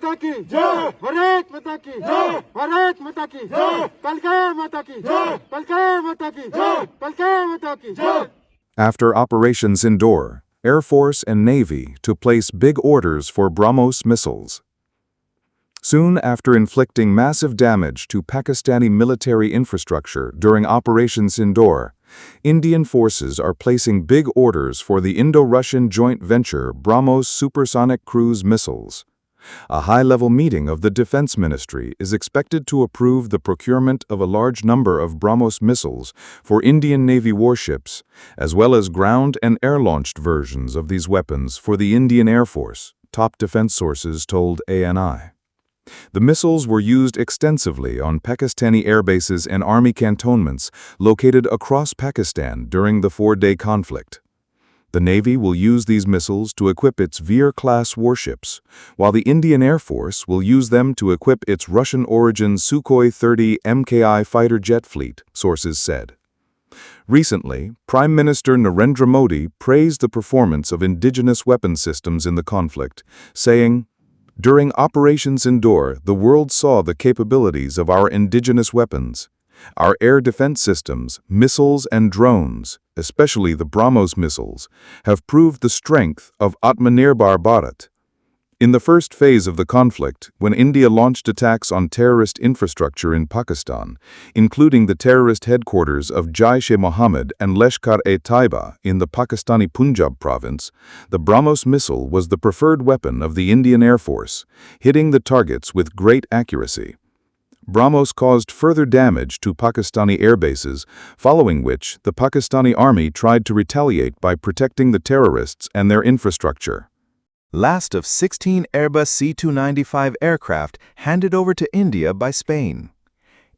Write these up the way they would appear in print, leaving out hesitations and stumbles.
माता की जय, भारत माता की जय, भारत माता की जय, कलकत्ता माता की जय, कलकत्ता माता की जय, कलकत्ता माता की जय. After Operation Sindoor, Air Force and Navy to place big orders for BrahMos missiles. Soon after inflicting massive damage to Pakistani military infrastructure during Operation Sindoor, Indian forces are placing big orders for the Indo-Russian joint venture BrahMos supersonic cruise missiles. A high-level meeting of the Defense Ministry is expected to approve the procurement of a large number of BrahMos missiles for Indian Navy warships, as well as ground and air-launched versions of these weapons for the Indian Air Force, top defense sources told ANI. The missiles were used extensively on Pakistani airbases and army cantonments located across Pakistan during the four-day conflict. The Navy will use these missiles to equip its Kalvari-class warships, while the Indian Air Force will use them to equip its Russian-origin Sukhoi 30 MKI fighter jet fleet, sources said. Recently, Prime Minister Narendra Modi praised the performance of indigenous weapon systems in the conflict, saying, "During Operation Sindoor, the world saw the capabilities of our indigenous weapons. Our air defense systems, missiles and drones, especially the BrahMos missiles, have proved the strength of Atmanirbhar Bharat." In the first phase of the conflict, when India launched attacks on terrorist infrastructure in Pakistan, including the terrorist headquarters of Jaish-e-Mohammed and Lashkar-e-Taiba in the Pakistani Punjab province, the BrahMos missile was the preferred weapon of the Indian Air Force, hitting the targets with great accuracy. BrahMos caused further damage to Pakistani airbases, following which the Pakistani army tried to retaliate by protecting the terrorists and their infrastructure. Last of 16 Airbus C-295 aircraft handed over to India by Spain.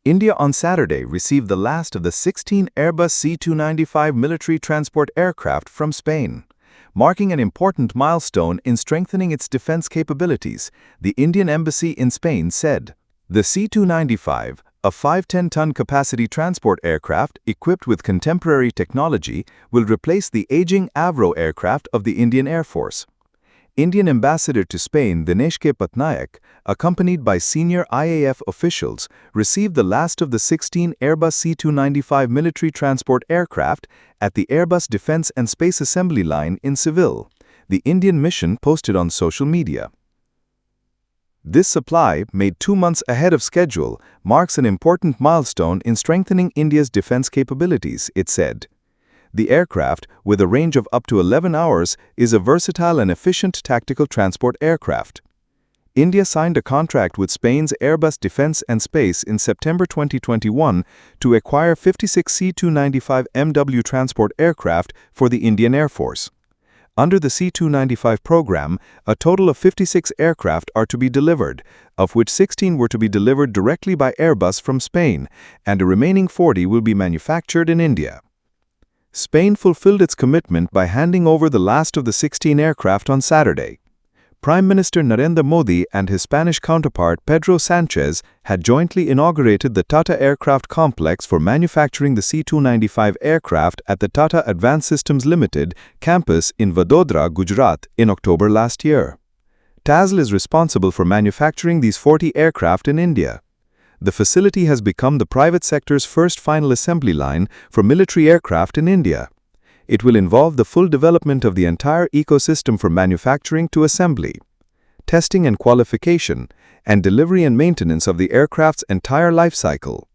India on Saturday received the last of the 16 Airbus C-295 military transport aircraft from Spain, marking an important milestone in strengthening its defense capabilities, the Indian Embassy in Spain said. The C-295, a 510-ton capacity transport aircraft equipped with contemporary technology, will replace the aging Avro aircraft of the Indian Air Force. Indian Ambassador to Spain Dinesh K. Patnaik, accompanied by senior IAF officials, received the last of the 16 Airbus C-295 military transport aircraft at the Airbus Defence and Space Assembly Line in Seville, the Indian mission posted on social media. This supply, made 2 months ahead of schedule, marks an important milestone in strengthening India's defense capabilities, it said. The aircraft, with a range of up to 11 hours, is a versatile and efficient tactical transport aircraft. India signed a contract with Spain's Airbus Defence and Space in September 2021 to acquire 56 C-295 MW transport aircraft for the Indian Air Force. Under the C-295 program, a total of 56 aircraft are to be delivered, of which 16 were to be delivered directly by Airbus from Spain, and the remaining 40 will be manufactured in India. Spain fulfilled its commitment by handing over the last of the 16 aircraft on Saturday. Prime Minister Narendra Modi and his Spanish counterpart Pedro Sanchez had jointly inaugurated the Tata Aircraft Complex for manufacturing the C-295 aircraft at the Tata Advanced Systems Limited campus in Vadodara, Gujarat in October last year. TASL is responsible for manufacturing these 40 aircraft in India. The facility has become the private sector's first final assembly line for military aircraft in India. It will involve the full development of the entire ecosystem from manufacturing to assembly, testing and qualification, and delivery and maintenance of the aircraft's entire life cycle.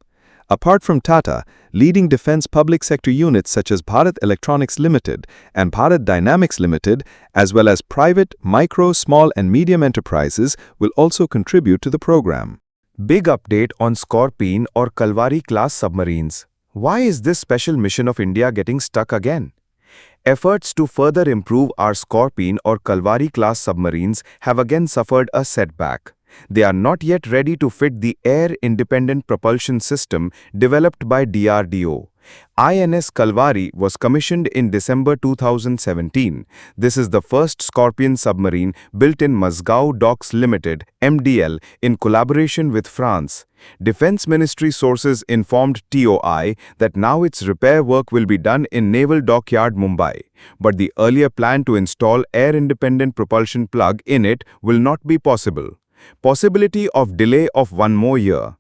Apart from Tata, leading defense public sector units such as Bharat Electronics Limited and Bharat Dynamics Limited, as well as private, micro, small and medium enterprises will also contribute to the program. Big update on Scorpene or Kalvari-class submarines. Why is this special mission of India getting stuck again? Efforts to further improve our Scorpene or Kalvari-class submarines have again suffered a setback. They are not yet ready to fit the air-independent propulsion system developed by DRDO. INS Kalvari was commissioned in December 2017. This is the first Scorpene submarine built in Mazgaon Docks Limited (MDL) in collaboration with France. Defense Ministry sources informed TOI that now its repair work will be done in Naval Dockyard, Mumbai. But the earlier plan to install air-independent propulsion plug in it will not be possible. Possibility of delay of 1 more year.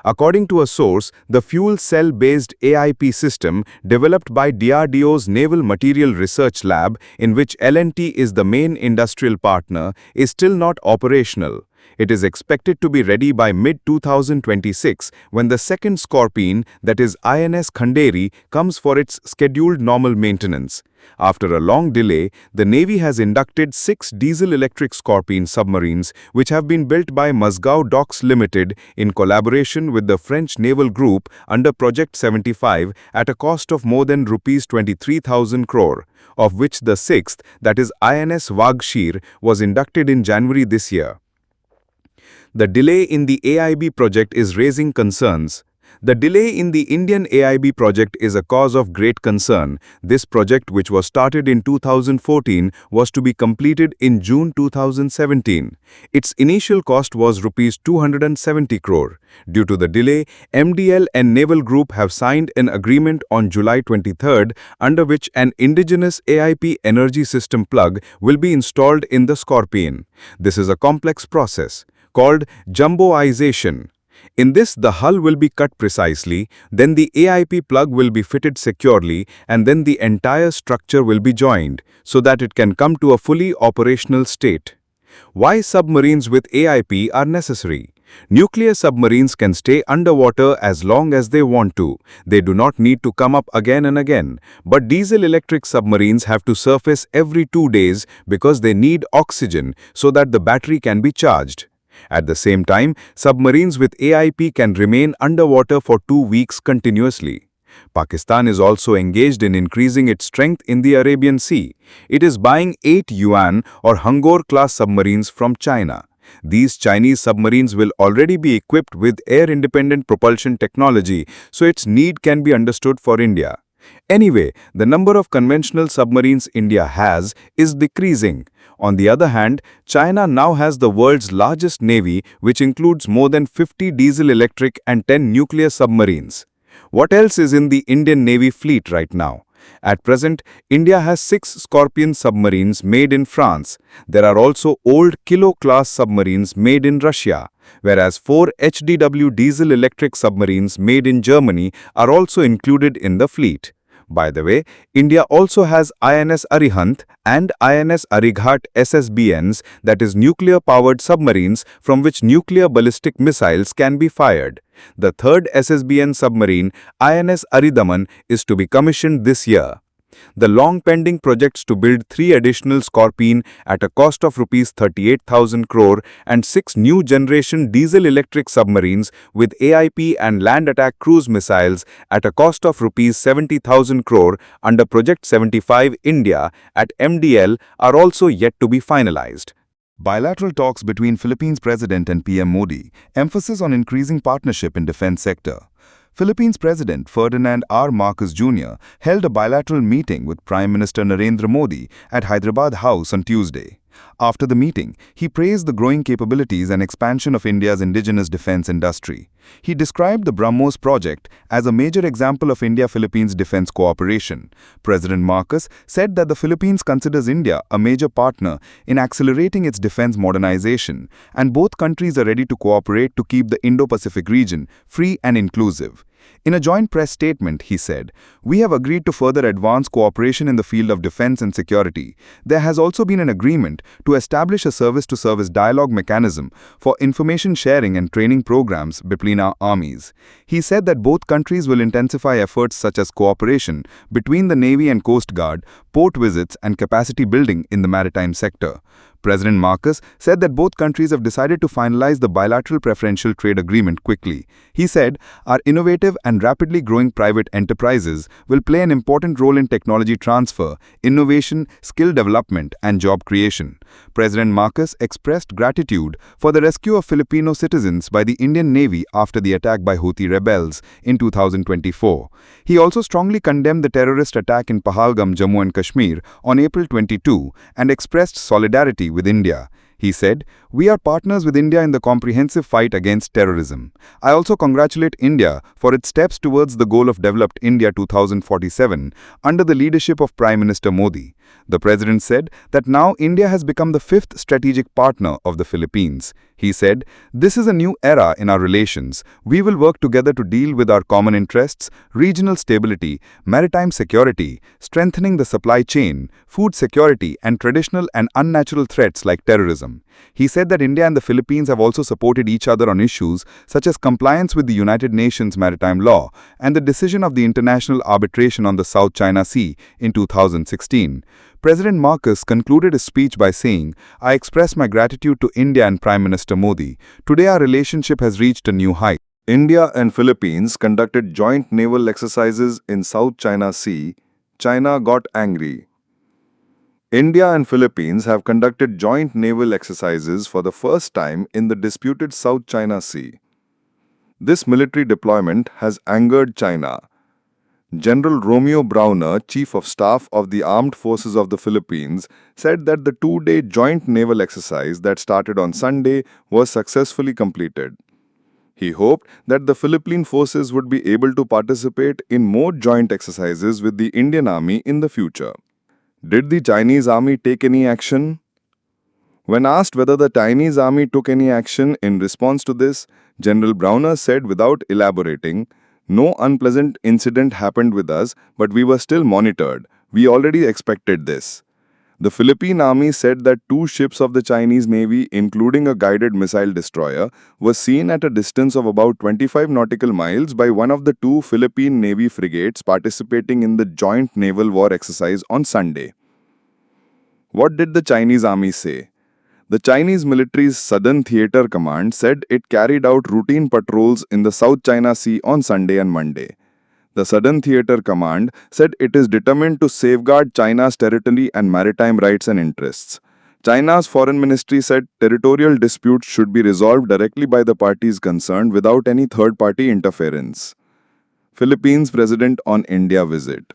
According to a source, the fuel cell-based AIP system developed by DRDO's Naval Material Research Lab, in which L&T is the main industrial partner, is still not operational. It is expected to be ready by mid-2026 when the second Scorpene, that is INS Khanderi, comes for its scheduled normal maintenance. After a long delay, the Navy has inducted 6 diesel-electric Scorpene submarines which have been built by Mazgaon Docks Limited in collaboration with the French naval group under Project 75 at a cost of more than Rs 23,000 crore, of which the 6th, that is INS Wagshir, was inducted in January this year. The delay in the AIB project is raising concerns. The delay in the Indian AIB project is a cause of great concern. This project, which was started in 2014, was to be completed in June 2017. Its initial cost was Rs 270 crore. Due to the delay, MDL and Naval Group have signed an agreement on July 23, under which an indigenous AIP energy system plug will be installed in the Scorpene. This is a complex process called jumboization. In this, the hull will be cut precisely, then the AIP plug will be fitted securely, and then the entire structure will be joined, so that it can come to a fully operational state. Why submarines with AIP are necessary? Nuclear submarines can stay underwater as long as they want to. They do not need to come up again and again. But diesel-electric submarines have to surface every 2 days because they need oxygen so that the battery can be charged. At the same time, submarines with AIP can remain underwater for 2 weeks continuously. Pakistan is also engaged in increasing its strength in the Arabian Sea. It is buying 8 Yuan or Hangor-class submarines from China. These Chinese submarines will already be equipped with air-independent propulsion technology, so its need can be understood for India. Anyway, the number of conventional submarines India has is decreasing. On the other hand, China now has the world's largest navy, which includes more than 50 diesel-electric and 10 nuclear submarines. What else is in the Indian Navy fleet right now? At present, India has 6 Scorpene submarines made in France. There are also old Kilo-class submarines made in Russia, whereas 4 HDW diesel-electric submarines made in Germany are also included in the fleet. By the way, India also has INS Arihant and INS Arighat SSBNs, that is nuclear-powered submarines from which nuclear ballistic missiles can be fired. The third SSBN submarine, INS Aridaman, is to be commissioned this year. The long-pending projects to build 3 additional Scorpene at a cost of Rs 38,000 crore and 6 new-generation diesel-electric submarines with AIP and land attack cruise missiles at a cost of Rs 70,000 crore under Project 75 India at MDL are also yet to be finalized. Bilateral talks between Philippines President and PM Modi, emphasis on increasing partnership in defense sector. Philippines President Ferdinand R. Marcos Jr. held a bilateral meeting with Prime Minister Narendra Modi at Hyderabad House on Tuesday. After the meeting, he praised the growing capabilities and expansion of India's indigenous defense industry. He described the BrahMos project as a major example of India-Philippines defense cooperation. President Marcos said that the Philippines considers India a major partner in accelerating its defense modernization, and both countries are ready to cooperate to keep the Indo-Pacific region free and inclusive. In a joint press statement, he said, "We have agreed to further advance cooperation in the field of defense and security. There has also been an agreement to establish a service-to-service dialogue mechanism for information sharing and training programs between our armies." He said that both countries will intensify efforts such as cooperation between the Navy and Coast Guard, port visits, and capacity building in the maritime sector. President Marcos said that both countries have decided to finalize the bilateral preferential trade agreement quickly. He said, "Our innovative and rapidly growing private enterprises will play an important role in technology transfer, innovation, skill development, and job creation." President Marcos expressed gratitude for the rescue of Filipino citizens by the Indian Navy after the attack by Houthi rebels in 2024. He also strongly condemned the terrorist attack in Pahalgam, Jammu and Kashmir on April 22 and expressed solidarity with India. He said, "We are partners with India in the comprehensive fight against terrorism. I also congratulate India for its steps towards the goal of Developed India 2047 under the leadership of Prime Minister Modi. The president said that now India has become the fifth strategic partner of the Philippines. He said, "This is a new era in our relations. We will work together to deal with our common interests, regional stability, maritime security, strengthening the supply chain, food security, and traditional and unnatural threats like terrorism." He said that India and the Philippines have also supported each other on issues such as compliance with the United Nations maritime law and the decision of the International Arbitration on the South China Sea in 2016. President Marcos concluded his speech by saying, "I express my gratitude to India and Prime Minister Modi. Today our relationship has reached a new height." India and Philippines conducted joint naval exercises in South China Sea. China got angry. India and Philippines have conducted joint naval exercises for the first time in the disputed South China Sea. This military deployment has angered China. General Romeo Browner, Chief of Staff of the Armed Forces of the Philippines, said that the two-day joint naval exercise that started on Sunday was successfully completed. He hoped that the Philippine forces would be able to participate in more joint exercises with the Indian Army in the future. Did the Chinese Army take any action? When asked whether the Chinese Army took any action in response to this, General Browner said without elaborating, "No unpleasant incident happened with us, but we were still monitored. We already expected this." The Philippine Army said that two ships of the Chinese Navy, including a guided missile destroyer, were seen at a distance of about 25 nautical miles by one of the two Philippine Navy frigates participating in the joint naval war exercise on Sunday. What did the Chinese Army say? The Chinese military's Southern Theater Command said it carried out routine patrols in the South China Sea on Sunday and Monday. The Southern Theater Command said it is determined to safeguard China's territory and maritime rights and interests. China's foreign ministry said territorial disputes should be resolved directly by the parties concerned without any third-party interference. Philippines President on India visit.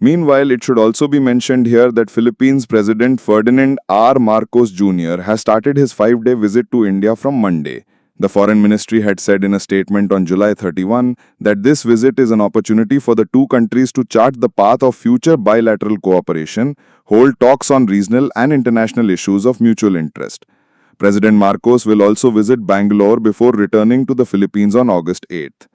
Meanwhile, it should also be mentioned here that Philippines President Ferdinand R. Marcos Jr. has started his 5-day visit to India from Monday. The Foreign Ministry had said in a statement on July 31 that this visit is an opportunity for the two countries to chart the path of future bilateral cooperation, hold talks on regional and international issues of mutual interest. President Marcos will also visit Bangalore before returning to the Philippines on August 8.